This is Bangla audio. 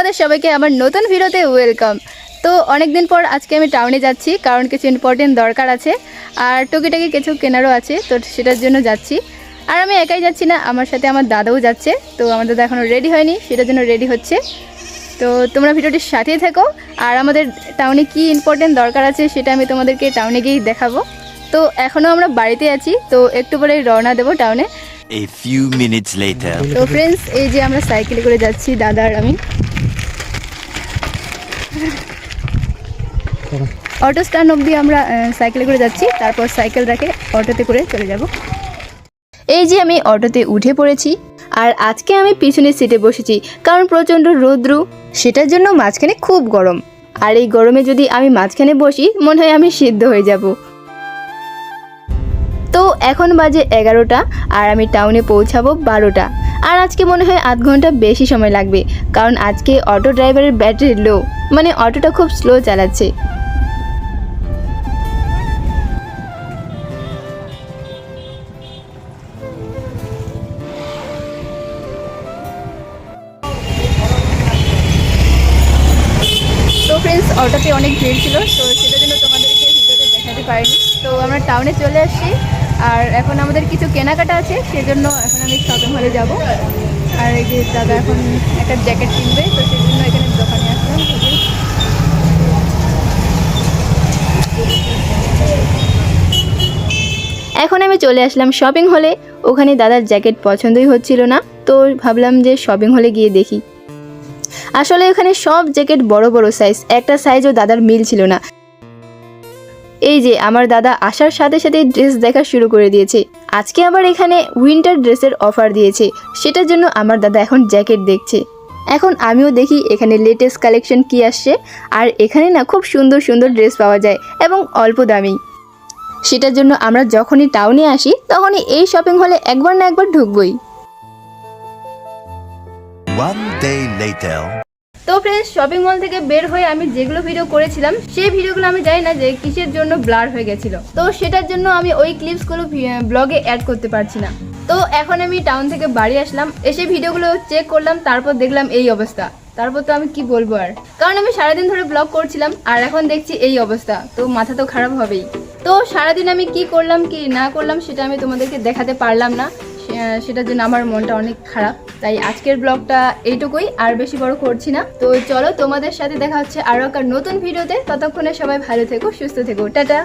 তোমাদের সবাইকে আমার নতুন ভিডিওতে ওয়েলকাম। তো অনেক দিন পর আজকে আমি টাউনে যাচ্ছি, কারণ কিছু ইম্পর্টেন্ট দরকার আছে আর টুকিটাকি কিছু কেনারও আছে, তো সেটার জন্য যাচ্ছি। আর আমি একাই যাচ্ছি না, আমার সাথে আমার দাদাও যাচ্ছে। তো আমার দাদা এখনও রেডি হয়নি, সেটার জন্য রেডি হচ্ছে। তো তোমরা ভিডিওটির সাথেই থেকো, আর আমাদের টাউনে কি ইম্পর্টেন্ট দরকার আছে সেটা আমি তোমাদেরকে টাউনে গিয়েই দেখাবো। তো এখনও আমরা বাড়িতে আছি, তো একটু পরে রওনা দেবো টাউনে। A few minutes later. তো ফ্রেন্ডস, এই যে আমরা সাইকেলে করে যাচ্ছি, দাদা আর আমি। অটো স্ট্যান্ড অবধি আমরা সাইকেলে করে যাচ্ছি, তারপর সাইকেল রেখে অটোতে করে চলে যাব। এই যে আমি অটোতে উঠে পড়েছি, আর আজকে আমি পিছনের সিটে বসেছি, কারণ প্রচণ্ড রৌদ্র, সেটার জন্য মাঝখানে খুব গরম। আর এই গরমে যদি আমি মাঝখানে বসি, মনে হয় আমি সিদ্ধ হয়ে যাব। তো এখন বাজে 11টা, আর আমি টাউনে পৌঁছাবো 12টা। আর আজকে মনে হয় আধ ঘন্টা বেশি সময় লাগবে, কারণ আজকে অটো ড্রাইভারের ব্যাটারি লো, মানে অটোটা খুব স্লো চালাচ্ছে। তো ফ্রেন্ডস, অটোতে অনেক ভিড় ছিল, তো সেটার জন্য তোমাদেরকে ভিডিওতে দেখাতে পারিনি। তো আমরা টাউনে চলে আসছি, আর এখন আমাদের কিছু কেনাকাটা আছে, সেজন্য এখন আমি শপিং মলে যাব। আর এই যে দাদা এখন একটা জ্যাকেট কিনবে, তো সেই জন্য এখানে দোকানে আসলাম। এখন আমি চলে আসলাম শপিং হলে। ওখানে দাদার জ্যাকেট পছন্দই হচ্ছিল না, তো ভাবলাম যে শপিং হলে গিয়ে দেখি। আসলে এখানে সব জ্যাকেট বড় বড় সাইজ, একটা সাইজও দাদার মিল ছিল না। এই যে আমার দাদা আসার সাথে সাথে ড্রেস দেখা শুরু করে দিয়েছে। আজকে আবার এখানে উইন্টার ড্রেসের অফার দিয়েছে, সেটার জন্য আমার দাদা এখন জ্যাকেট দেখছে। এখন আমিও দেখি এখানে লেটেস্ট কালেকশন কি আসছে। আর এখানে না খুব সুন্দর সুন্দর ড্রেস পাওয়া যায় এবং অল্প দামেই। সেটার জন্য আমরা যখনই টাউনে আসি, তখনই এই শপিং হলে একবার না একবার ঢুকবই। One day later. তো ফ্রেন্ডস, শপিং মল থেকে বের হয়ে আমি যেগুলো ভিডিও করেছিলাম, সেই ভিডিওগুলো আমি জানি না যে কিসের জন্য ব্লার হয়ে গেছিল, তো সেটার জন্য আমি ওই ক্লিপসগুলো ব্লগে অ্যাড করতে পারছি না। তো এখন আমি টাউন থেকে বাড়ি আসলাম, এসে ভিডিওগুলো চেক করলাম, তারপর দেখলাম এই অবস্থা। তারপর তো আমি কি বলবো আর, কারণ আমি সারাদিন ধরে ব্লগ করছিলাম, আর এখন দেখছি এই অবস্থা, তো মাথা তো খারাপ হবেই। তো সারাদিন আমি কি করলাম কি না করলাম সেটা আমি তোমাদেরকে দেখাতে পারলাম না, সেটার জন্য আমার মনটা অনেক খারাপ। তাই আজকের ব্লগটা এইটুকুই, আর বেশি বড় করছি না। তো চলো, তোমাদের সাথে দেখা হচ্ছে আরও একটা নতুন ভিডিওতে। ততক্ষণে সবাই ভালো থেকো, সুস্থ থেকো, টাটা।